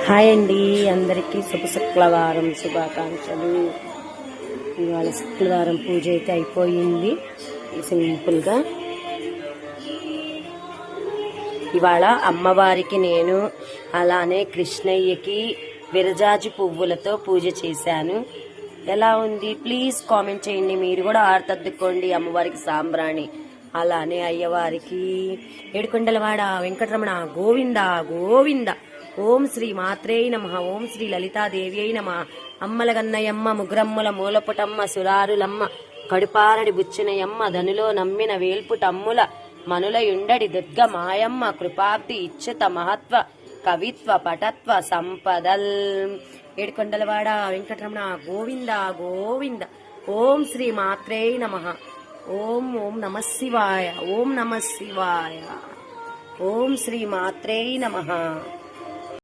Hi అండి, అందరికీ శుక్రవారం శుభాకాంక్షలు. ఇవాళ శుక్రవారం పూజ అయితే అయిపోయింది సింపుల్గా. ఇవాళ అమ్మవారికి నేను అలానే కృష్ణయ్యకి విరజాజి పువ్వులతో పూజ చేశాను. ఎలా ఉంది ప్లీజ్ కామెంట్ చేయండి. మీరు కూడా ఆర్తద్దుకోండి అమ్మవారికి సాంబ్రాణి. అలానే అయ్యవారికి ఏడుకొండలవాడ వెంకటరమణ గోవింద గోవింద. ఓం శ్రీ మాత్రే నమః. ఓం శ్రీ లలితాదేవి నమ. అమ్మల గన్నయమ్మ ముగ్రమ్ముల మూలపుటమ్మ సురారులమ్మ కడుపారడి బుచ్చినయమ్మ ధనులో నమ్మిన వేల్పుటమ్ముల మనులయుండడి దుర్గ మాయమ్మ కృపాబ్ది ఇచ్చుత మహత్వ కవిత్వ పటత్వ సంపదల్. ఏడుకొండలవాడ వెంకటరమణ గోవింద గోవింద. ఓం శ్రీ మాత్రే నమః. ఓం ఓం నమ శివాయ. ఓం నమ శివాయ. ఓం శ్రీ మాత్రే నమః.